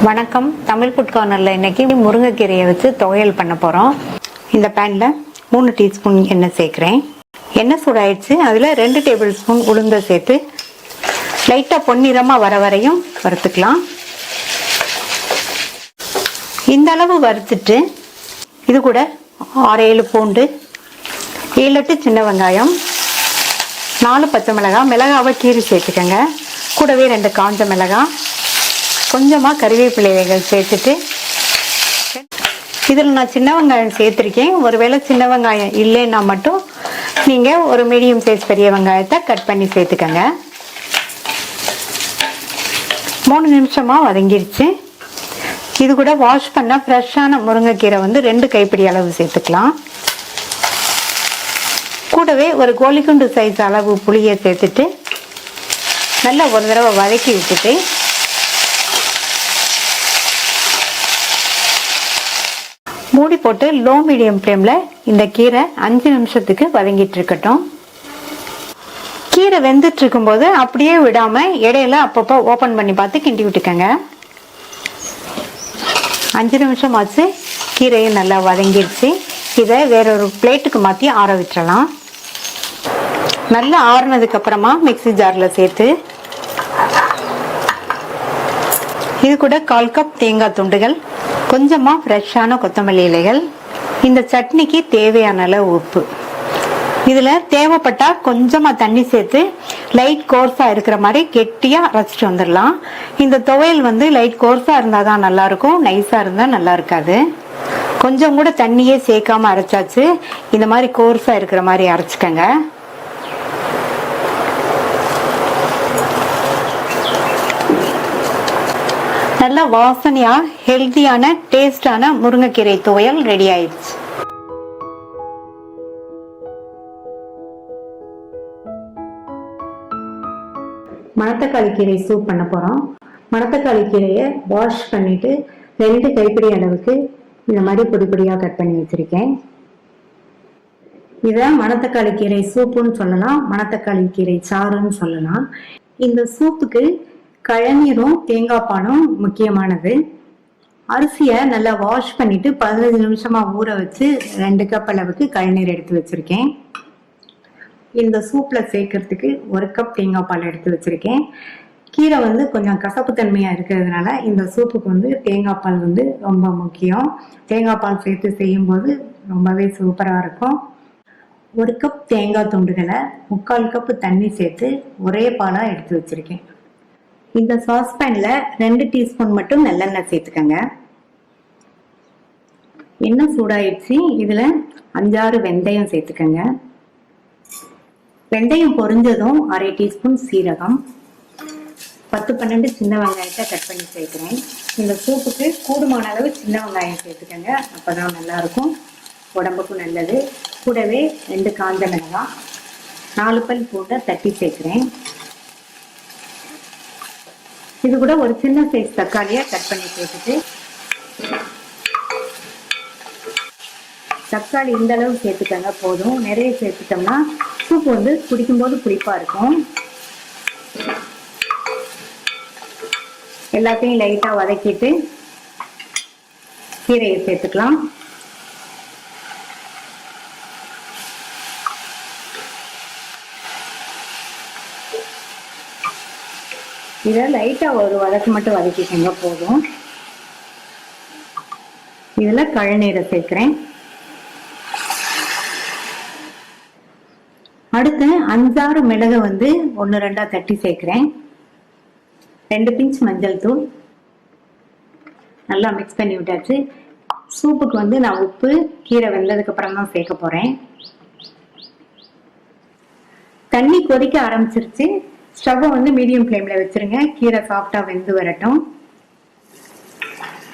வணக்கம். தமிழ் ஃபுட் கார்னர்ல இன்னைக்கு முருங்கைக்கீரையை வச்சு துவையல் பண்ண போறோம். இந்த பேன்ல 3 டீஸ்பூன் எண்ணெய் சேர்க்கிறேன். எண்ணெய் சூடாயிடுச்சு. அதுல 2 டேபிள் ஸ்பூன் உளுந்த சேர்த்து லைட்டா பொன்னிறமா வர வரையும் வறுத்துக்கலாம். இந்த அளவு வறுத்துட்டு இது கூட 6-7 பூண்டு, 7-8 சின்ன வெங்காயம், 4 பச்சை மிளகாய், மிளகாவை கீரி சேர்த்துக்கங்க. கூடவே 2 காஞ்ச மிளகாய், கொஞ்சமாக கறிவேப்பிலைகள் சேர்த்துட்டு இதில் நான் சின்ன வெங்காயம் சேர்த்துருக்கேன். ஒருவேளை சின்ன வெங்காயம் இல்லைன்னா மட்டும் நீங்கள் ஒரு மீடியம் சைஸ் பெரிய வெங்காயத்தை கட் பண்ணி சேர்த்துக்கங்க. 3 நிமிஷமாக வதங்கிருச்சு. இது கூட வாஷ் பண்ண ஃப்ரெஷ்ஷான முருங்கைக்கீரை 2 கைப்பிடி அளவு சேர்த்துக்கலாம். கூடவே ஒரு கோழிக்குண்டு சைஸ் அளவு புளியை சேர்த்துட்டு நல்லா ஒரு தடவை வதக்கி விட்டுட்டு மூடி போட்டு லோ மீடியம் ஃப்ளேமில் இந்த கீரை 5 நிமிஷத்துக்கு வதங்கிட்டு இருக்கட்டும். கீரை வெந்துட்டு இருக்கும்போது அப்படியே விடாமல் இடையில அப்பப்போ ஓப்பன் பண்ணி பார்த்து கிண்டி விட்டுக்கங்க. 5 நிமிஷம் ஆச்சு. கீரையும் நல்லா வதங்கிடுச்சு. இதை வேறொரு பிளேட்டுக்கு மாற்றி ஆற விட்டுறலாம். நல்லா ஆறுனதுக்கு அப்புறமா மிக்ஸி ஜாரில் சேர்த்து இது கூட 1/4 கப் தேங்காய் துண்டுகள், கொஞ்சமாக ஃப்ரெஷ்ஷான கொத்தமல்லி இலைகள், இந்த சட்னிக்கு தேவையான அளவு உப்பு, இதில் தேவைப்பட்டால் கொஞ்சமாக தண்ணி சேர்த்து லைட் கோர்ஸாக இருக்கிற மாதிரி கெட்டியாக அரைச்சிட்டு வந்துடலாம். இந்த துவையல் லைட் கோர்ஸாக இருந்தால் தான் நல்லாயிருக்கும், நைஸாக இருந்தால் நல்லா இருக்காது. கொஞ்சம் கூட தண்ணியே சேர்க்காம அரைச்சாச்சு. இந்த மாதிரி கோர்ஸாக இருக்கிற மாதிரி அரைச்சிக்கங்க. நல்ல வாசனையா ஹெல்தியான டேஸ்டான முருங்கைக்கீரை துவையல் ரெடி ஆயிடுச்சு. மணத்தக்காளி கீரை சூப் பண்ண போறோம். மணத்தக்காளி கீரையை வாஷ் பண்ணிட்டு 2 கைப்பிடி அளவுக்கு இந்த மாதிரி பொடி பொடியா கட் பண்ணி வச்சிருக்கேன். இத மணத்தக்காளி கீரை சூப்புன்னு சொல்லலாம், மணத்தக்காளி கீரை சாறுன்னு சொல்லலாம். இந்த சூப்புக்கு கழநீரும் தேங்காய் பாலும் முக்கியமானது. அரிசியை நல்லா வாஷ் பண்ணிட்டு 15 நிமிஷமா ஊற வச்சு 2 கப் அளவுக்கு கழநீர் எடுத்து வச்சிருக்கேன். இந்த சூப்ல சேர்க்கறதுக்கு 1 கப் தேங்காய் பால் எடுத்து வச்சிருக்கேன். கீரை கொஞ்சம் கசப்பு தன்மையா இருக்கிறதுனால இந்த சூப்புக்கு தேங்காய் பால் ரொம்ப முக்கியம். தேங்காய் பால் சேர்த்து செய்யும் போது ரொம்பவே சூப்பரா இருக்கும். 1 கப் தேங்காய் துண்டுகளை 3/4 கப் தண்ணி சேர்த்து ஒரே பாலா எடுத்து வச்சிருக்கேன். இந்த சாஸ்பேன்ல 2 டீஸ்பூன் மட்டும் நல்லெண்ணெய் சேர்த்துக்கங்க. எண்ணெய் சூடாயிடுச்சு. இதுல 5-6 வெந்தயம் சேர்த்துக்கங்க. வெந்தயம் பொரிஞ்சதும் 1/2 டீஸ்பூன் சீரகம், 10-12 சின்ன வெங்காயத்தை கட் பண்ணி சேர்க்கிறேன். இந்த சூப்புக்கு கூடுமான அளவு சின்ன வெங்காயம் சேர்த்துக்கங்க, அப்பதான் நல்லா இருக்கும், உடம்புக்கும் நல்லது. கூடவே 2 காஞ்ச மிளகாய், 4 பல் பூண்டை தட்டி சேர்க்கிறேன். இது கூட ஒரு சின்ன சைஸ் தக்காளியை கட் பண்ணி சேர்த்துட்டு, தக்காளி இந்த அளவு சேர்த்துக்கங்க போதும். நிறைய சேர்த்துட்டோம்னா சூப்பு குடிக்கும்போது புளிப்பா இருக்கும். எல்லாத்தையும் லைட்டா வதக்கிட்டு கீரையை சேர்த்துக்கலாம். இதை லைட்டா ஒரு வதக்கு மட்டும் வதக்கிக்கங்க போதும். இதுல கழநீரை சேர்க்கிறேன். அடுத்து 5-6 மிளகு 1-2 தட்டி சேர்க்கிறேன். 2 பிஞ்ச் மஞ்சள் தூள். நல்லா மிக்ஸ் பண்ணி விட்டாச்சு. சூப்புக்கு நான் உப்பு கீரை வெந்ததுக்கு அப்புறம் தான் சேர்க்க போறேன். தண்ணி கொதிக்க ஆரம்பிச்சிருச்சு. ஸ்டவ்வை மீடியம் ஃப்ளேம்ல வச்சிருங்க. கீரை சாஃப்டா வெந்து வரட்டும்.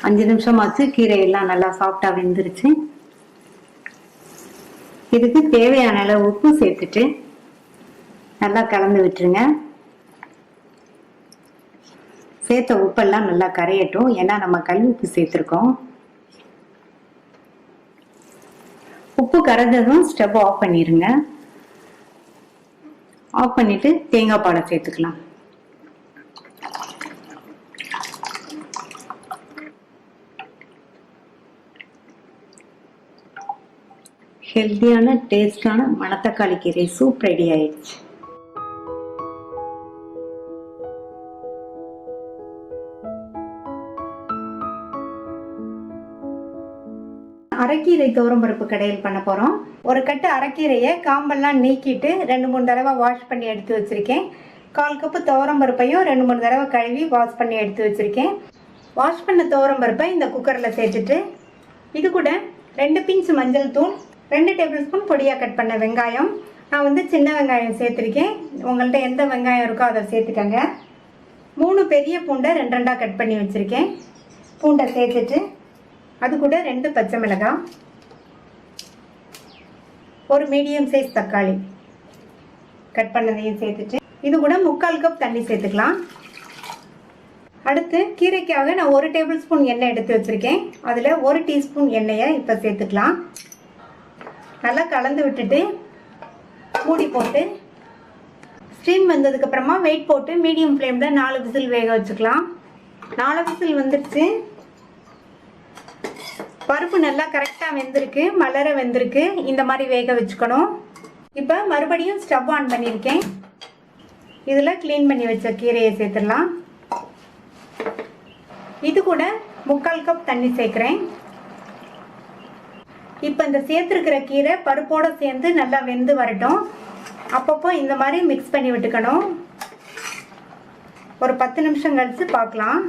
5 நிமிஷம் ஆச்சு. கீரை எல்லாம் நல்லா சாஃப்டா வெந்துருச்சு. இதுக்கு தேவையான அளவு உப்பு சேர்த்துட்டு நல்லா கலந்து விட்டுருங்க. சேர்த்த உப்பெல்லாம் நல்லா கரையட்டும், ஏன்னா நம்ம கல் உப்பு சேர்த்திருக்கோம். உப்பு கரைஞ்சதும் ஸ்டவ் ஆஃப் பண்ணிருங்க. ஆஃப் பண்ணிட்டு தேங்காய் பாலை சேர்த்துக்கலாம். ஹெல்த்தியான டேஸ்டான மணத்தக்காளி கீரை சூப் ரெடி ஆயிடுச்சு. அரைக்கீரை துவரம்பருப்பு கடையில் பண்ண போறோம். ஒரு கட்டு அரைக்கீரையை காம்பெல்லாம் நீக்கிட்டு 2-3 தடவை வாஷ் பண்ணி எடுத்து வச்சிருக்கேன். 1/4 கப்பு துவரம்பருப்பையும் 2-3 தடவை கழுவி வாஷ் பண்ணி எடுத்து வச்சிருக்கேன். வாஷ் பண்ண துவரம்பருப்பை இந்த குக்கரில் சேர்த்துட்டு இது கூட 2 பிஞ்ச் மஞ்சள் தூள், 2 டேபிள் ஸ்பூன் பொடியாக கட் பண்ண வெங்காயம், நான் வந்து சின்ன வெங்காயம் சேர்த்துருக்கேன். உங்கள்கிட்ட எந்த வெங்காயம் இருக்கோ அதை சேர்த்துக்கங்க. 3 பெரிய பூண்டை 2 கட் பண்ணி வச்சுருக்கேன். பூண்டை சேர்த்துட்டு அது கூட 2 பச்சை மிளகாய், ஒரு மீடியம் சைஸ் தக்காளி கட் பண்ணதையும் சேர்த்துட்டு இது கூட 3/4 கப் தண்ணி சேர்த்துக்கலாம். அடுத்து கீரைக்காக நான் 1 டேபிள் ஸ்பூன் எண்ணெய் எடுத்து வச்சுருக்கேன். அதில் 1 டீஸ்பூன் எண்ணெயை இப்போ சேர்த்துக்கலாம். நல்லா கலந்து விட்டுட்டு மூடி போட்டு ஸ்டீம் வந்ததுக்கப்புறமா வெயிட் போட்டு மீடியம் ஃப்ளேமில் 4 விசில் வேக வச்சுக்கலாம். 4 விசில் வந்துடுச்சு. பருப்பு நல்லா கரெக்டாக வெந்திருக்கு, மலர வெந்திருக்கு. இந்த மாதிரி வேக வச்சுக்கணும். இப்போ மறுபடியும் ஸ்டவ் ஆன் பண்ணியிருக்கேன். இதில் க்ளீன் பண்ணி வச்ச கீரையை சேர்த்துடலாம். இது கூட 3/4 கப் தண்ணி சேர்க்குறேன். இப்போ இந்த சேர்த்துருக்கிற கீரை பருப்போடு சேர்ந்து நல்லா வெந்து வரட்டும். அப்பப்போ இந்த மாதிரி மிக்ஸ் பண்ணி விட்டுக்கணும். ஒரு 10 நிமிஷம் கழித்து பார்க்கலாம்.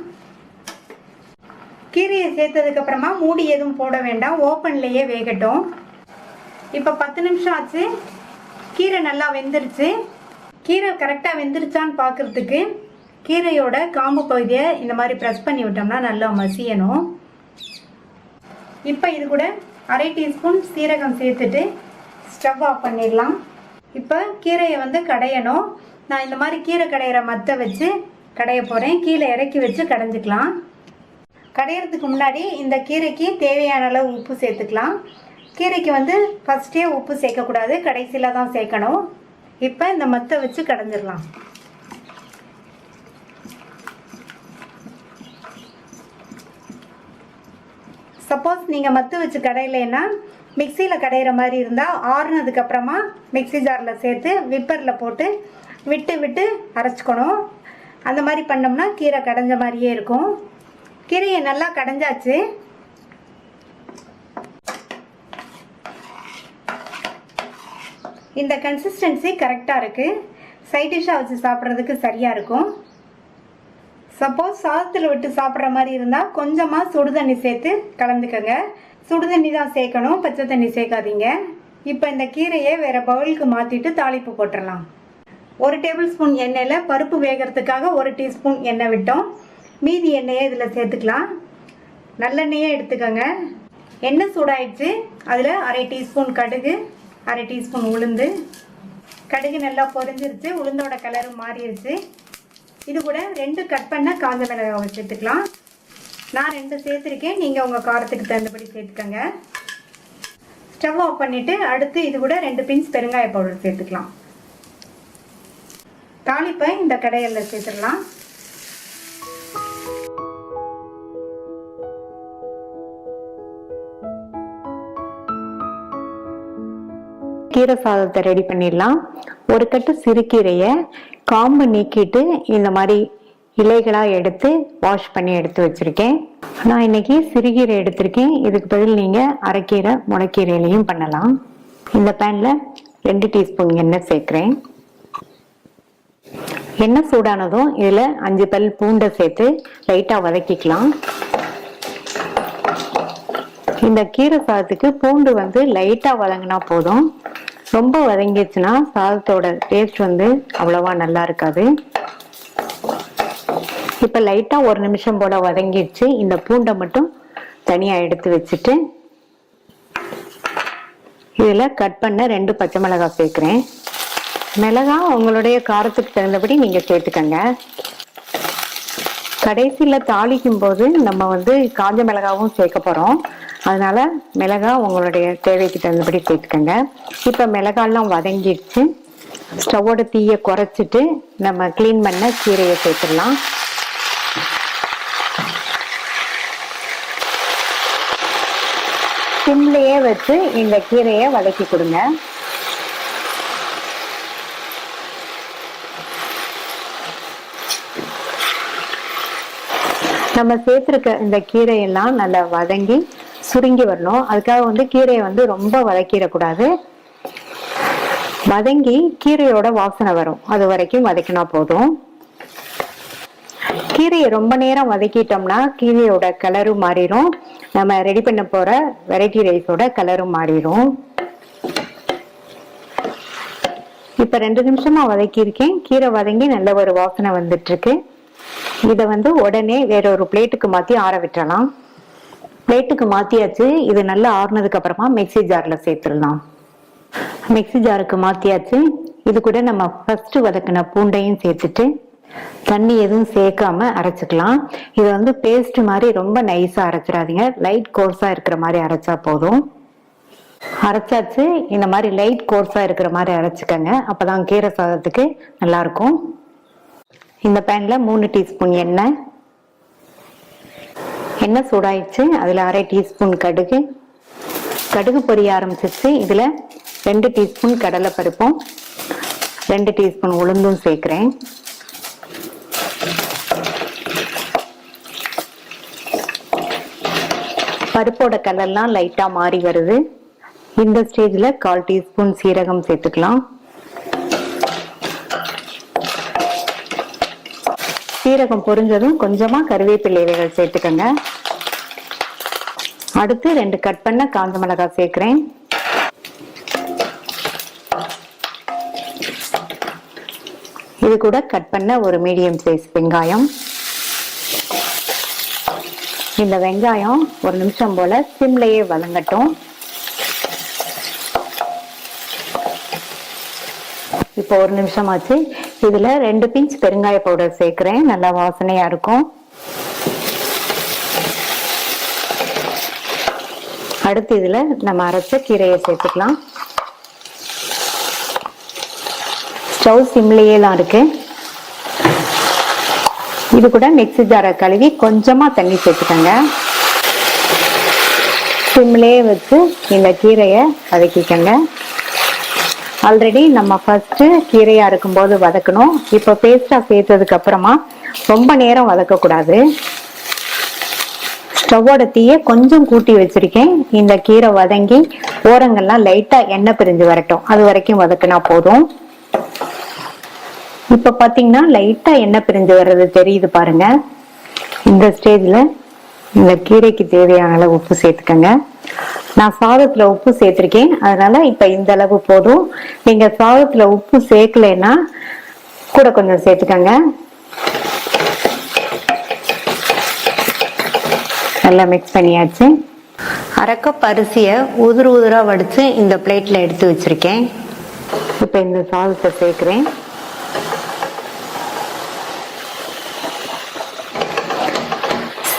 கீரையை சேர்த்ததுக்கப்புறமா மூடி எதுவும் போட வேண்டாம், ஓப்பன்லேயே வேகட்டும். இப்போ 10 நிமிஷம் ஆச்சு. கீரை நல்லா வெந்துருச்சு. கீரை கரெக்டாக வெந்துருச்சான்னு பார்க்குறதுக்கு கீரையோட காம்பு பகுதியை இந்த மாதிரி ப்ரெஸ் பண்ணி விட்டோம்னா நல்லா மசியணும். இப்போ இது கூட 1/2 டீஸ்பூன் சீரகம் சேர்த்துட்டு ஸ்டவ் ஆஃப் பண்ணிடலாம். இப்போ கீரையை வந்து கடையணும். நான் இந்த மாதிரி கீரை கடையிற மத்தை வச்சு கடைய போகிறேன். கீழே இறக்கி வச்சு கடைஞ்சிக்கலாம். கடையிறதுக்கு முன்னாடி இந்த கீரைக்கு தேவையான அளவு உப்பு சேர்த்துக்கலாம். கீரைக்கு வந்து ஃபஸ்ட்டே உப்பு சேர்க்கக்கூடாது, கடைசியில் தான் சேர்க்கணும். இப்போ இந்த மத்தை வச்சு கடைஞ்சிடலாம். சப்போஸ் நீங்கள் மத்து வச்சு கடையிலன்னா மிக்சியில் கடையிற மாதிரி இருந்தால் ஆறுனதுக்கப்புறமா மிக்சி ஜாரில் சேர்த்து விப்பரில் போட்டு விட்டு விட்டு அரைச்சிக்கணும். அந்த மாதிரி பண்ணோம்னா கீரை கடைஞ்ச மாதிரியே இருக்கும். கீரையை நல்லா கடைஞ்சாச்சு. இந்த கன்சிஸ்டன்சி கரெக்டாக இருக்குது. சைட் டிஷ்ஷாக வச்சு சாப்பிட்றதுக்கு சரியாக இருக்கும். சப்போஸ் சாதத்தில் விட்டு சாப்பிட்ற மாதிரி இருந்தால் கொஞ்சமாக சுடு தண்ணி சேர்த்து கலந்துக்கங்க. சுடு தண்ணி தான் சேர்க்கணும், பச்சை தண்ணி சேர்க்காதீங்க. இப்போ இந்த கீரையை வேறு பவுலுக்கு மாற்றிட்டு தாளிப்பு போட்டுடலாம். 1 டேபிள் ஸ்பூன் எண்ணெயில் பருப்பு வேகிறதுக்காக 1 டீஸ்பூன் எண்ணெய் விட்டோம். மீதி எண்ணெயை இதில் சேர்த்துக்கலாம். நல்லெண்ணெயே எடுத்துக்கோங்க. எண்ணெய் சூடாயிடுச்சு. அதில் 1/2 டீஸ்பூன் கடுகு, 1/2 டீஸ்பூன் உளுந்து. கடுகு நல்லா பொரிஞ்சிருச்சு, உளுந்தோட கலரும் மாறிடுச்சு. இது கூட 2 கட் பண்ண காஞ்ச மிளகாவை சேர்த்துக்கலாம். நான் 2 சேர்த்துருக்கேன், நீங்கள் உங்கள் காரத்துக்கு தகுந்தபடி சேர்த்துக்கோங்க. ஸ்டவ் ஆஃப் பண்ணிவிட்டு அடுத்து இது கூட 2 பிஞ்ச் பெருங்காய பவுடர் சேர்த்துக்கலாம். தாளிப்பை இந்த கடையில் சேர்த்துடலாம். கீரை சாதத்தை ரெடி பண்ணிடலாம். 1 கட்டு சிறுகீரையை காம்பு நீக்கிட்டு இந்த மாதிரி இலைகளாக எடுத்து வாஷ் பண்ணி எடுத்து வச்சுருக்கேன். நான் இன்னைக்கு சிறுகீரை எடுத்திருக்கேன். இதுக்கு பதில் நீங்கள் அரைக்கீரை முளைக்கீரையிலையும் பண்ணலாம். இந்த பேனில் 2 டீஸ்பூன் எண்ணெய் சேர்க்குறேன். எண்ணெய் சூடானதும் இதில் 5 பல் பூண்டை சேர்த்து லைட்டாக வதக்கிக்கலாம். இந்த கீரை சாதத்துக்கு பூண்டு வந்து லைட்டாக வதங்கினா போதும். ரொம்ப வதங்கிடுச்சுன்னா சாதத்தோட டேஸ்ட் வந்து அவ்வளவா நல்லா இருக்காது. இப்போ லைட்டாக 1 நிமிஷம் போல வதங்கிடுச்சு. இந்த பூண்டை மட்டும் தனியாக எடுத்து வச்சுட்டு இதில் கட் பண்ண 2 பச்சை மிளகாய் சேர்க்குறேன். மிளகாய் உங்களுடைய காரத்துக்கு தகுந்தபடி நீங்கள் சேர்த்துக்கங்க. கடைசியில் தாளிக்கும் போது நம்ம வந்து காஞ்ச மிளகாவும் சேர்க்க போகிறோம். அதனால மிளகாய் உங்களுடைய தேவைக்கு தகுந்தபடி சேர்த்துக்கங்க. இப்போ மிளகாயெல்லாம் வதங்கிடுச்சு. ஸ்டவோட தீயை குறைச்சிட்டு நம்ம க்ளீன் பண்ண கீரையை சேர்த்துடலாம். சிம்லயே வச்சு இந்த கீரையை வதக்கி கொடுங்க. நம்ம சேர்த்திருக்க இந்த கீரையெல்லாம் நல்லா வதங்கி சுருங்கி வரணும். அதுக்காக கீரையை ரொம்ப வதக்கிடக்கூடாது. வதங்கி கீரையோட வாசனை வரும், அது வரைக்கும் வதக்கினா போதும். கீரையை ரொம்ப நேரம் வதக்கிட்டோம்னா கீரையோட கலரும் மாறிடும், நம்ம ரெடி பண்ண போற வெரைட்டி ரைஸோட கலரும் மாறிடும். இப்ப 2 நிமிஷமா வதக்கியிருக்கேன். கீரை வதங்கி நல்ல ஒரு வாசனை வந்துட்டு இருக்கு. இதை உடனே வேற ஒரு பிளேட்டுக்கு மாத்தி ஆற விட்டுறலாம். பிளேட்டுக்கு மாத்தியாச்சு. இது நல்லா ஆறுனதுக்கு அப்புறமா மிக்சி ஜார்ல சேர்த்துடலாம். மிக்சி ஜாருக்கு மாத்தியாச்சு. இது கூட நம்ம ஃபர்ஸ்ட் வதக்கின பூண்டையும் சேர்த்துட்டு தண்ணி எதுவும் சேர்க்காம அரைச்சுக்கலாம். இது பேஸ்ட் மாதிரி ரொம்ப நைஸா அரைச்சிடாதீங்க, லைட் கோர்ஸா இருக்கிற மாதிரி அரைச்சா போதும். அரைச்சாச்சு. இந்த மாதிரி லைட் கோர்ஸா இருக்கிற மாதிரி அரைச்சுக்கங்க, அப்பதான் கீரை சாதத்துக்கு நல்லா இருக்கும். இந்த பேன்ல 3 டீஸ்பூன் எண்ணெய் சூடாயிடுச்சு. அதுல 1/2 டீஸ்பூன் கடுகு பொரிய ஆரம்பிச்சிச்சு. இதுல 2 டீஸ்பூன் கடலை பருப்பும் 2 டீஸ்பூன் உளுந்தும் சேர்க்கிறேன். பருப்போட கலர்லாம் லைட்டா மாறி வருது. இந்த ஸ்டேஜ்ல 1/4 டீஸ்பூன் சீரகம் சேர்த்துக்கலாம். சீரகம் பொரிஞ்சதும் கொஞ்சமா கருவேப்பிலை இலைகள் சேர்த்துக்கங்க. அடுத்து 2 கட் பண்ண காஞ்ச மிளகாய் சேர்க்கிறேன். இது கூட கட் பண்ண ஒரு மீடியம் சைஸ் வெங்காயம். இந்த வெங்காயம் 1 நிமிஷம் போல சிம்லயே வதங்கட்டும். இப்போ 1 நிமிஷம் ஆச்சு. இதுல 2 பிஞ்ச் பெருங்காய பவுடர் சேர்க்கிறேன், நல்லா வாசனையா இருக்கும். அடுத்து இதுல நம்ம அரைச்ச கீரையை சேர்த்துக்கலாம். ஸ்டவ் சிம்லயே தான் இருக்கு. இது கூட மிக்ஸி ஜாரை கழுவி கொஞ்சமா தண்ணி சேர்த்துக்கங்க. சிம்லயே வச்சு இந்த கீரையை வதக்கிக்கங்க. ஆல்ரெடி நம்ம ஃபர்ஸ்ட் கீரையா இருக்கும்போது வதக்கணும். இப்போ பேஸ்டா சேர்த்ததுக்கு அப்புறமா ரொம்ப நேரம் வதக்க கூடாது. ஸ்டவ்வோட தீயை கொஞ்சம் கூட்டி வச்சிருக்கேன். இந்த கீரை வதங்கி ஓரங்கள்லாம் லைட்டா எண்ணெய் பிரிஞ்சு வரட்டும், அது வரைக்கும் வதக்கினா போதும். இப்ப பாத்தீங்கன்னா லைட்டா எண்ணெய் பிரிஞ்சு வர்றது தெரியுது பாருங்க. இந்த ஸ்டேஜ்ல இந்த கீரைக்கு தேவையான அளவு உப்பு சேர்த்துக்கங்க. நான் சாதத்துல உப்பு சேர்த்திருக்கேன், அதனால இப்ப இந்த அளவு போதும். நீங்க சாதத்துல உப்பு சேர்க்கலைன்னா கூட கொஞ்சம் சேர்த்துக்கங்க. நல்லா மிக்ஸ் பண்ணியாச்சு. 1/2 கப் அரிசியை உதிரா வடிச்சு இந்த பிளேட்ல எடுத்து வச்சிருக்கேன். இப்ப இந்த சாதத்தை சேர்க்கிறேன்.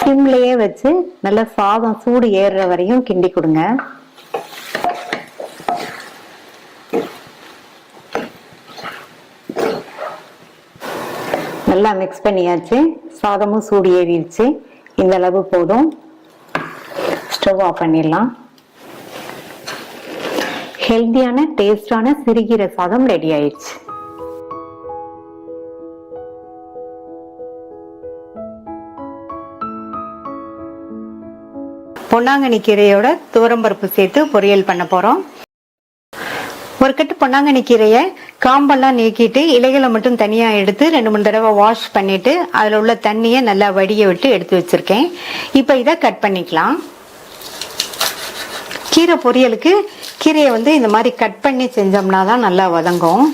சிம்லயே வச்சு நல்லா சாதம் சூடு ஏறுற வரையும் கிண்டி கொடுங்க. நல்லா மிக்ஸ் பண்ணியாச்சு. சாதமும் சூடு ஏறிடுச்சு. இந்த அளவு போதும். ஸ்டவ் ஆஃப் பண்ணிடலாம். ஹெல்தியான டேஸ்டான சிறுகீரை சாதம் ரெடி ஆயிடுச்சு. பொன்னாங்கண்ணி கீரையோட துவரம்பருப்பு சேர்த்து பொரியல் பண்ண போறோம். ஒரு கட்டு பொன்னாங்கண்ணி கீரையை காம்பெல்லாம் நீக்கிட்டு இலைகளை மட்டும் தனியா எடுத்து 2-3 தடவை வாஷ் பண்ணிட்டு அதுல உள்ள தண்ணியை நல்லா வடிய விட்டு எடுத்து வச்சிருக்கேன். இப்ப இதை கட் பண்ணிக்கலாம். கீரை பொரியலுக்கு கீரையை இந்த மாதிரி கட் பண்ணி செஞ்சோம்னா தான் நல்லா வதங்கும்.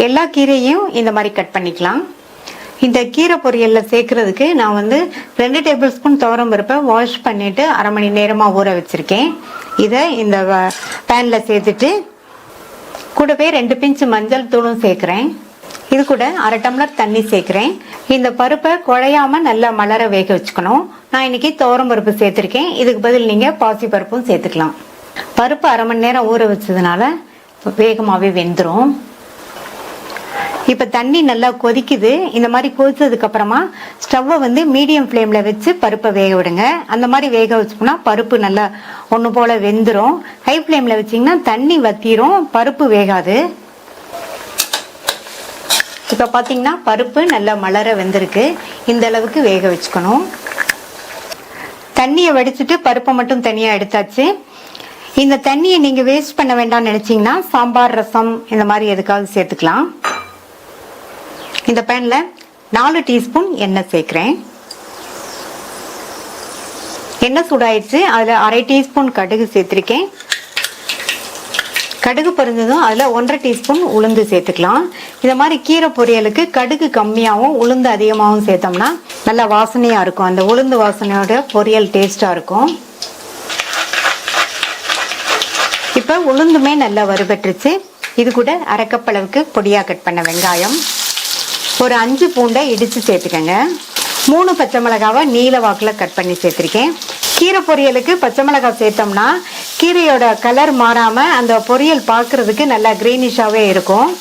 எல்லா கீரையும் இந்த மாதிரி கட் பண்ணிக்கலாம். இந்த கீரை பொரியல்ல சேர்க்கறதுக்கு நான் 2 டேபிள் ஸ்பூன் துவரம் பருப்பை வாஷ் பண்ணிட்டு 1/2 மணி நேரமா ஊற வச்சிருக்கேன். இதை இந்த பேன்ல சேர்த்துட்டு கூடவே 2 பிஞ்ச் மஞ்சள் தூளும் சேர்க்கிறேன். இது கூட 1/2 டம்ளர் தண்ணி சேர்க்கிறேன். இந்த பருப்பை குழையாம நல்லா மலர வேக வச்சுக்கணும். நான் இன்னைக்கு துவரம் பருப்பு சேர்த்திருக்கேன். இதுக்கு பதில் நீங்க பாசி பருப்பும் சேர்த்துக்கலாம். பருப்பு 1/2 மணி நேரம் ஊற வச்சதுனால வேகமாவே வெந்துடும். இப்ப தண்ணி நல்லா கொதிக்குது. இந்த மாதிரி கொதிச்சதுக்கு அப்புறமா ஸ்டவ்வை வந்து மீடியம் ஃப்ளேம்ல வச்சு பருப்பை வேக விடுங்க. அந்த மாதிரி வேக வச்சோம்னா பருப்பு நல்லா ஒண்ணு போல வெந்துரும். ஹை ஃப்ளேம்ல வச்சீங்கன்னா தண்ணி வத்திரும், பருப்பு வேகாது. இப்ப பாத்தீங்கன்னா பருப்பு நல்லா மலர வெந்திருக்கு. இந்த அளவுக்கு வேக வச்சுக்கணும். தண்ணியை வடிச்சிட்டு பருப்பை மட்டும் தனியா எடுத்தாச்சு. இந்த தண்ணியை நீங்க வேஸ்ட் பண்ண வேண்டாம்னு நினைச்சீங்கன்னா சாம்பார், ரசம் இந்த மாதிரி எதுக்காவது சேர்த்துக்கலாம். இந்த பேன்ல 4 டீஸ்பூன் எண்ணெய் சேர்க்கிறேன். எண்ணெய் சூடாயிடுச்சு. அதுல அரை டீஸ்பூன் கடுகு சேர்த்திருக்கேன். கடுகு பொரிஞ்சதும் அதுல 1.5 டீஸ்பூன் உளுந்து சேர்த்துக்கலாம். இந்த மாதிரி கீரை பொரியலுக்கு கடுகு கம்மியாகவும் உளுந்து அதிகமாகவும் சேர்த்தோம்னா நல்லா வாசனையா இருக்கும். அந்த உளுந்து வாசனையோட பொரியல் டேஸ்டா இருக்கும். இப்ப உளுந்துமே நல்லா வறுபட்டுருச்சு. இது கூட அரை கப் அளவுக்கு பொடியா கட் பண்ண வெங்காயம், ஒரு 5 பூண்டை இடிச்சு சேர்த்துக்கங்க. 3 பச்சை மிளகாவை நீல வாக்குல கட் பண்ணி சேர்த்திருக்கேன். கீரை பொரியலுக்கு பச்சை மிளகாய் சேர்த்தோம்னா கீரையோட கலர் மாறாம அந்த பொரியல் பார்க்கறதுக்கு நல்லா கிரீனிஷாவே இருக்கும்.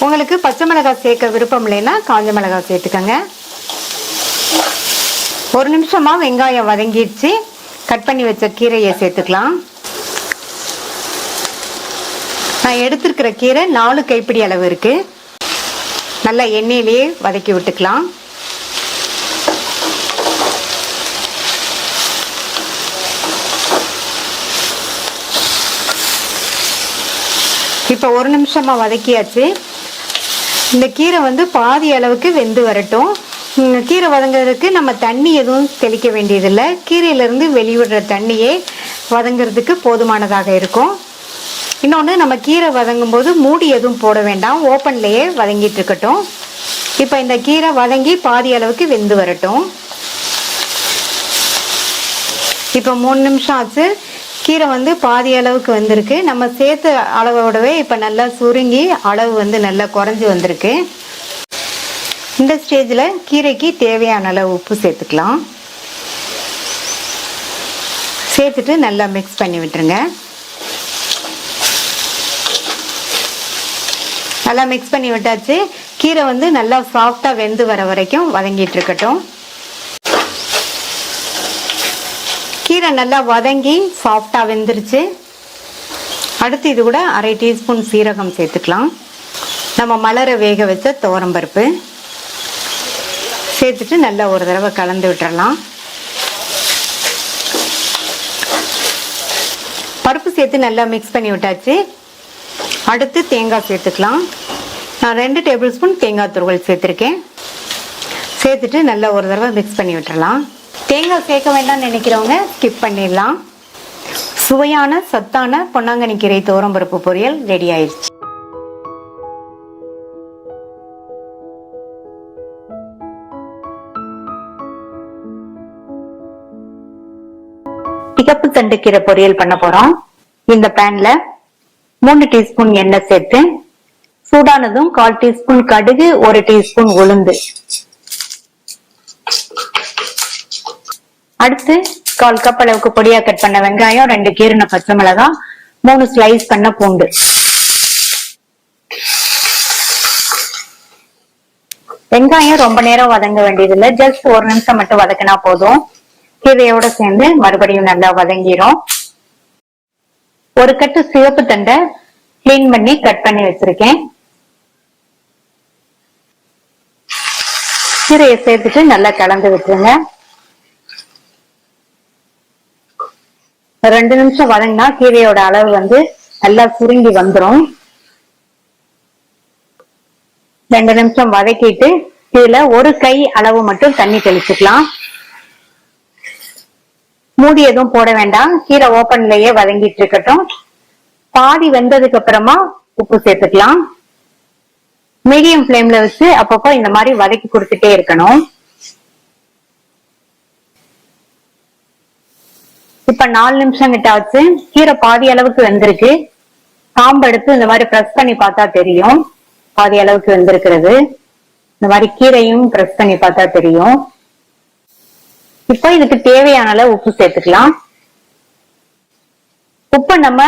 உங்களுக்கு பச்சை மிளகாய் சேர்க்க விருப்பம் இல்லைன்னா காஞ்ச மிளகாய் சேர்த்துக்கங்க. 1 நிமிஷமா வெங்காயம் வதங்கிடுச்சு. கட் பண்ணி வச்ச கீரையை சேர்த்துக்கலாம். நான் எடுத்திருக்கிற கீரை 4 கைப்பிடி அளவு இருக்கு. நல்லா எண்ணெயிலேயே வதக்கி விட்டுக்கலாம். இப்ப 1 நிமிஷமா வதக்கியாச்சு. இந்த கீரை வந்து பாதி அளவுக்கு வெந்து வரட்டும். கீரை வதங்கிறதுக்கு நம்ம தண்ணி எதுவும் தெளிக்க வேண்டியதில்லை. கீரையிலிருந்து வெளிவிடுற தண்ணியே வதங்கிறதுக்கு போதுமானதாக இருக்கும். இன்னொன்று, நம்ம கீரை வதங்கும் போது மூடி எதுவும் போட வேண்டாம், ஓப்பன்லேயே வதங்கிட்டு இருக்கட்டும். இப்போ இந்த கீரை வதங்கி பாதி அளவுக்கு வெந்து வரட்டும். இப்போ 3 நிமிஷம் ஆச்சு. கீரை வந்து பாதி அளவுக்கு வந்திருக்கு. நம்ம சேர்த்த அளவோடவே இப்போ நல்லா சுருங்கி அளவு வந்து நல்லா குறைஞ்சி வந்திருக்கு. இந்த ஸ்டேஜில் கீரைக்கு தேவையான அளவு உப்பு சேர்த்துக்கலாம். சேர்த்துட்டு நல்லா மிக்ஸ் பண்ணி விட்டுருங்க. நல்லா மிக்ஸ் பண்ணி விட்டாச்சு. கீரை வந்து நல்லா சாஃப்டா வெந்து வர வரைக்கும் வதங்கிட்டு இருக்கட்டும். கீரை நல்லா வதங்கி சாஃப்டா வெந்துருச்சு. அடுத்து இது கூட அரை டீஸ்பூன் சீரகம் சேர்த்துக்கலாம். நம்ம மலர வேக வச்ச துவரம்பருப்பு சேர்த்துட்டு நல்லா ஒரு தடவை கலந்து விட்டுறலாம். பருப்பு சேர்த்து நல்லா மிக்ஸ் பண்ணி விட்டாச்சு. அடுத்து தேங்காய் சேர்த்துக்கலாம். நான் 2 டேபிள் ஸ்பூன் தேங்காய் துருவல் சேர்த்துருக்கேன். சேர்த்துட்டு நல்லா ஒரு தடவை மிக்ஸ் பண்ணி விட்டுறலாம். தேங்காய் சேர்க்க வேண்டாம்னு நினைக்கிறவங்க ஸ்கிப் பண்ணிடலாம். சுவையான சத்தான பொன்னாங்கண்ணி கீரை துவரம்பருப்பு பொரியல் ரெடி ஆயிடுச்சு. சிகப்பு தண்டு கீரை பொரியல் பண்ண போறோம். இந்த பேன்ல 3 டீஸ்பூன் எண்ணெய் சேர்த்து சூடானதும் 1/4 டீஸ்பூன் கடுகு, 1 டீஸ்பூன் உளுந்து, அடுத்து 1/4 கப் அளவுக்கு பொடியா கட் பண்ண வெங்காயம், 2 கீறின பச்சை மிளகாய், 3 ஸ்லைஸ் பண்ண பூண்டு. வெங்காயம் ரொம்ப நேரம் வதங்க வேண்டியதில்லை, ஜஸ்ட் 1 நிமிஷம் மட்டும் வதக்கினா போதும். கீரையோட சேர்ந்து மறுபடியும் நல்லா வதங்கிரும். 1 கட்டு சிவப்பு தண்டை கிளீன் பண்ணி கட் பண்ணி வச்சிருக்கேன். கீரையை சேர்த்துட்டு நல்லா கலந்து விட்டுருங்க. 2 நிமிஷம் வதங்கினா கீரையோட அளவு வந்து நல்லா சுருங்கி வந்துடும். 2 நிமிஷம் வதக்கிட்டு இதுல 1 கை அளவு மட்டும் தண்ணி தெளிச்சுக்கலாம். மூடி எதுவும் போட வேண்டாம், கீரை ஓப்பன்லயே வதங்கிட்டு இருக்கட்டும். பாதி வெந்ததுக்கு அப்புறமா உப்பு சேர்த்துக்கலாம். மீடியம் ஃப்ளேம்ல வச்சு அப்பப்போ இந்த மாதிரி வதக்கி கொடுத்துட்டே இருக்கணும். இப்ப 4 நிமிஷம் கிட்ட ஆச்சு. கீரை பாதி அளவுக்கு வெந்திருக்கு. காம்பு எடுத்து இந்த மாதிரி பிரஸ் பண்ணி பார்த்தா தெரியும் பாதி அளவுக்கு வெந்திருக்கிறது. இந்த மாதிரி கீரையும் பிரஸ் பண்ணி பார்த்தா தெரியும். இப்ப இதுக்கு தேவையான அளவு உப்பு சேர்த்துக்கலாம். உப்பு நம்ம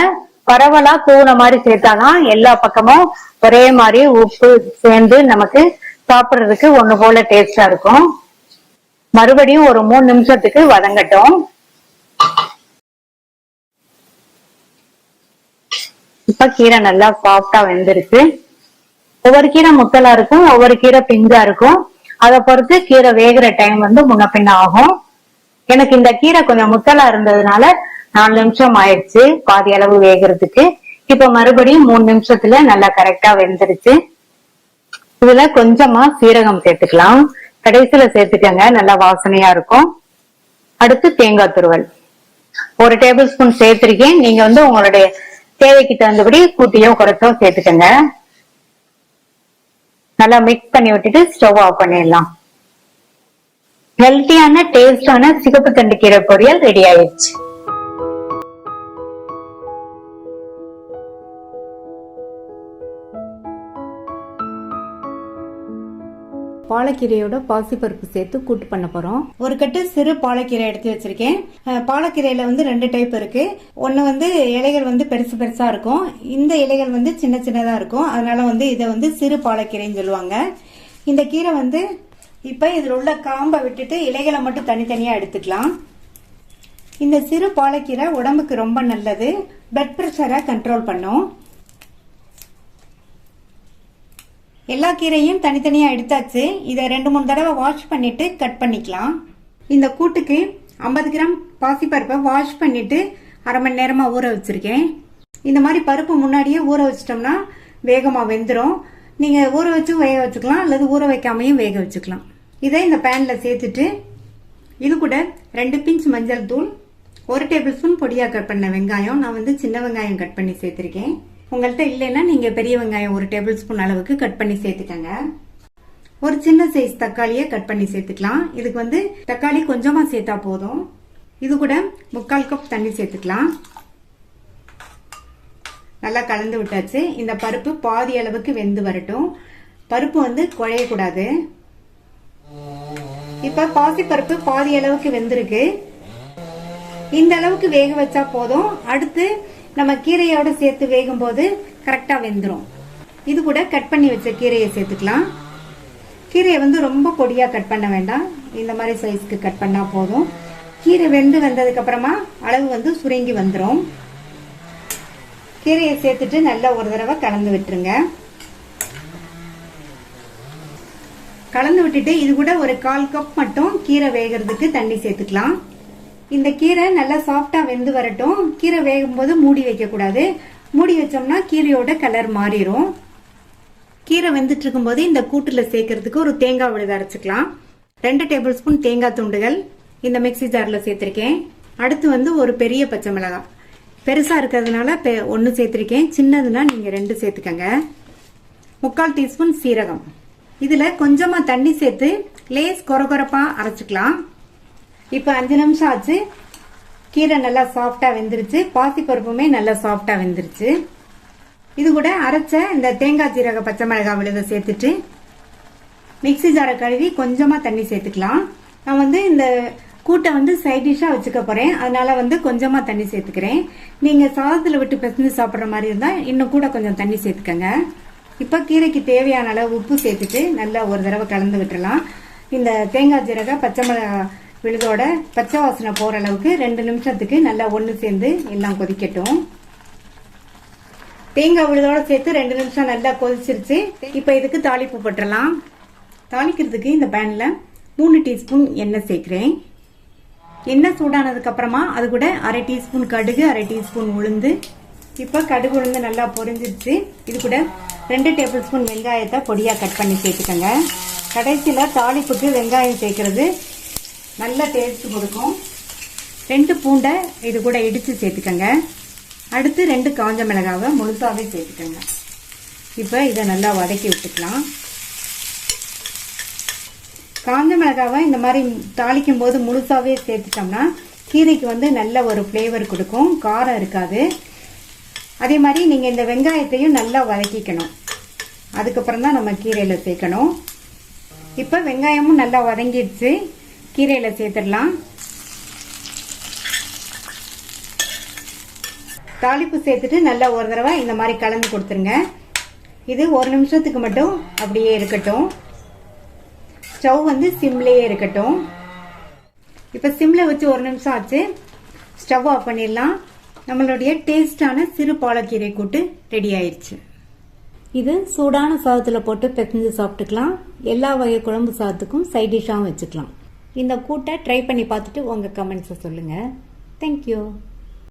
பரவலா தூண மாதிரி சேர்த்தாதான் எல்லா பக்கமும் ஒரே மாதிரி உப்பு சேர்ந்து நமக்கு சாப்பிடுறதுக்கு ஒண்ணு போல டேஸ்டா இருக்கும். மறுபடியும் ஒரு 3 நிமிஷத்துக்கு வதங்கட்டும். இப்ப கீரை நல்லா சாஃப்டா வெந்துருச்சு. ஒவ்வொரு கீரை முத்தலா இருக்கும், ஒவ்வொரு கீரை பிஞ்சா இருக்கும். அதை பொறுத்து கீரை வேகிற டைம் முன்ன பின்ன ஆகும். எனக்கு இந்த கீரை கொஞ்சம் முத்தலா இருந்ததுனால 4 நிமிஷம் ஆயிடுச்சு பாதி அளவு வேகிறதுக்கு. இப்ப மறுபடியும் 3 நிமிஷத்துல நல்லா கரெக்டா வெந்துருச்சு. இதுல கொஞ்சமா சீரகம் சேர்த்துக்கலாம். கடைசியில சேர்த்துக்கங்க, நல்லா வாசனையா இருக்கும். அடுத்து தேங்காய் துருவல் 1 டேபிள் ஸ்பூன் சேர்த்திருக்கேன். நீங்க உங்களுடைய தேவைக்கு தகுந்தபடி கூட்டியோ குறைச்சோ சேர்த்துக்கங்க. நல்லா மிக்ஸ் பண்ணி விட்டுட்டு ஸ்டவ் ஆஃப் பண்ணிடலாம். ஹெல்த்தியான டேஸ்டான சிகப்பு தண்டு கீரை பொரியல் ரெடி ஆயிடுச்சு. பாலக்கீரையோட பாசிப்பருப்பு சேர்த்து கூட்டு பண்ண போறோம். ஒரு கட்டு சிறு பாலக்கீரை எடுத்து வச்சிருக்கேன். பாலக்கீரையில 2 டைப் இருக்கு. ஒன்னு இலைகள் பெருசு பெருசா இருக்கும், இந்த இலைகள் சின்ன சின்னதா இருக்கும். அதனால இதை சிறு பாலக்கீரைன்னு சொல்லுவாங்க. இந்த கீரை இப்ப இதுல உள்ள காம்பை விட்டுட்டு இலைகளை மட்டும் தனித்தனியா எடுத்துக்கலாம். இந்த சிறு பாலக்கீரை உடம்புக்கு ரொம்ப நல்லது, பிளட் பிரஷரை கண்ட்ரோல் பண்ணும். எல்லா கீரையும் தனித்தனியா எடுத்தாச்சு. இதை 2-3 தடவை வாஷ் பண்ணிட்டு கட் பண்ணிக்கலாம். இந்த கூட்டுக்கு 50 கிராம் பாசிப்பருப்பை வாஷ் பண்ணிட்டு அரை மணி நேரமா ஊற வச்சிருக்கேன். இந்த மாதிரி பருப்பு முன்னாடியே ஊற வச்சிட்டோம்னா வேகமா வெந்துடும். நீங்க ஊற வச்சு வேக வச்சுக்கலாம், அல்லது ஊற வைக்காமையும் வேக வச்சுக்கலாம். இதை இந்த பேன்ல சேர்த்துட்டு இது கூட 2 பிஞ்ச் மஞ்சள் தூள், 1 டேபிள் ஸ்பூன் பொடியா கட் பண்ண வெங்காயம், நான் சின்ன வெங்காயம் கட் பண்ணி சேர்த்திருக்கேன். உங்கள்கிட்ட இல்லைன்னா நீங்க பெரிய வெங்காயம் 1 டேபிள் ஸ்பூன் அளவுக்கு கட் பண்ணி சேர்த்துக்கங்க. ஒரு சின்ன சைஸ் தக்காளியை கட் பண்ணி சேர்த்துக்கலாம். இதுக்கு தக்காளி கொஞ்சமா சேர்த்தா போதும். இது கூட 3/4 கப் தண்ணி சேர்த்துக்கலாம். நல்லா கலந்து விட்டாச்சு. இந்த பருப்பு பாதி அளவுக்கு வெந்து வரட்டும். பருப்பு குழையக்கூடாது. இப்ப பாசி பருப்பு பாதி அளவுக்கு வெந்திருக்கு. இந்த அளவுக்கு வேக வச்சா போதும். அடுத்து நம்ம கீரையோட சேர்த்து வேகும் போது கரெக்டா வெந்துரும். இது கூட கட் பண்ணி வச்ச கீரையை சேர்த்துக்கலாம். கீரையை ரொம்ப பொடியா கட் பண்ண வேண்டாம், இந்த மாதிரி சைஸ்க்கு கட் பண்ணா போதும். கீரை வெந்து வந்ததுக்கு அப்புறமா அளவு சுருங்கி வந்துடும். கீரையை சேர்த்துட்டு நல்லா ஒரு தடவை கலந்து விட்டுருங்க. கலந்து விட்டுட்டு இது கூட ஒரு 1/4 கப் மட்டும் கீரை வேகிறதுக்கு தண்ணி சேர்த்துக்கலாம். இந்த கீரை நல்லா சாஃப்டா வெந்து வரட்டும். கீரை வேகும் போது மூடி வைக்க கூடாது. மூடி வச்சோம்னா கீரையோட கலர் மாறிடும். கீரை வெந்துட்டு இருக்கும் போது இந்த கூட்டுல சேர்க்கறதுக்கு ஒரு தேங்காய் விழுது அரைச்சுக்கலாம். 2 டேபிள் ஸ்பூன் தேங்காய் துண்டுகள் இந்த மிக்சி ஜார்ல சேர்த்திருக்கேன். அடுத்து ஒரு பெரிய பச்சை மிளகாய், பெருசா இருக்கிறதுனால 1 சேர்த்திருக்கேன், சின்னதுன்னா நீங்க 2 சேர்த்துக்கங்க. 3/4 டீஸ்பூன் சீரகம். இதுல கொஞ்சமா தண்ணி சேர்த்து லேஸ் கொரகொரப்பா அரைச்சுக்கலாம். இப்ப 5 நிமிஷம் ஆச்சு. கீரை நல்லா சாஃப்டா வெந்துருச்சு, பாசி பருப்புமே நல்லா சாஃப்டா வெந்துருச்சு. இது கூட அரைச்ச இந்த தேங்காய் ஜீரக பச்சை மிளகாய் விழுத சேர்த்துட்டு மிக்சி ஜாரை கழுவி கொஞ்சமா தண்ணி சேர்த்துக்கலாம். நான் இந்த கூட்டை சைட் டிஷ்ஷா வச்சுக்க போறேன், அதனால கொஞ்சமா தண்ணி சேர்த்துக்கிறேன். நீங்க சாதத்துல விட்டு பிசைஞ்சு சாப்பிடுற மாதிரி இருந்தா இன்னும் கூட கொஞ்சம் தண்ணி சேர்த்துக்கங்க. இப்ப கீரைக்கு தேவையான அளவு உப்பு சேர்த்துட்டு நல்லா ஒரு தடவை கலந்து விட்டுறலாம். இந்த தேங்காய் ஜீரக பச்சை மிளகாய் விழுதோட பச்சை வாசனை போற அளவுக்கு 2 நிமிஷத்துக்கு நல்லா ஒண்ணு சேர்ந்து எல்லாம் கொதிக்கட்டும். தேங்காய் விழுதோட சேர்த்து 2 நிமிஷம் நல்லா கொதிச்சிருச்சு. இப்ப இதுக்கு தாளிப்பு போட்டுடலாம். தாளிக்கிறதுக்கு இந்த பேன்ல 3 டீஸ்பூன் எண்ணெய் சேர்க்கிறேன். எண்ணெய் சூடானதுக்கு அப்புறமா அது கூட 1/2 டீஸ்பூன் கடுகு, 1/2 டீஸ்பூன் உளுந்து. இப்ப கடுகு உளுந்து நல்லா பொரிஞ்சிருச்சு. இது கூட 2 டேபிள் ஸ்பூன் வெங்காயத்தை பொடியா கட் பண்ணி சேர்த்துக்கங்க. கடைசியில தாளிப்புக்கு வெங்காயம் சேர்க்கிறது நல்ல டேஸ்ட் கொடுக்கும். 2 பூண்டை இது கூட இடிச்சு சேர்த்துக்கங்க. அடுத்து 2 காஞ்ச மிளகாவை முழுசாவே சேர்த்துக்கங்க. இப்ப இதை நல்லா வதக்கி விட்டுக்கலாம். காஞ்ச மிளகாவை இந்த மாதிரி தாளிக்கும் போது முழுசாவே சேர்த்துட்டோம்னா கீரைக்கு நல்ல ஒரு ஃப்ளேவர் கொடுக்கும், காரம் இருக்காது. அதே மாதிரி நீங்க இந்த வெங்காயத்தையும் நல்லா வதக்கிக்கணும், அதுக்கப்புறம் தான் நம்ம கீரையில சேர்க்கணும். இப்ப வெங்காயமும் நல்லா வதங்கிடுச்சு, கீரையில சேர்த்துடலாம். தாளிப்பு சேர்த்துட்டு நல்லா ஒரு தடவை இந்த மாதிரி கலந்து கொடுத்துருங்க. இது 1 நிமிஷத்துக்கு மட்டும் அப்படியே இருக்கட்டும். ஸ்டவ் வந்து சிம்லேயே இருக்கட்டும். இப்போ சிம்ல வச்சு 1 நிமிஷம் ஆச்சு. ஸ்டவ் ஆஃப் பண்ணிடலாம். நம்மளுடைய டேஸ்டான சிறு பாலக்கீரை கூட்டு ரெடி ஆயிடுச்சு. இது சூடான சாதத்தில் போட்டு பிசைஞ்சு சாப்பிட்டுக்கலாம். எல்லா வகை குழம்பு சாதத்துக்கும் சைட் டிஷ்ஷாகவும் வச்சுக்கலாம். இந்த கூட்டை ட்ரை பண்ணி பார்த்துட்டு உங்கள் கமெண்ட்ஸை சொல்லுங்கள். தேங்க்யூ.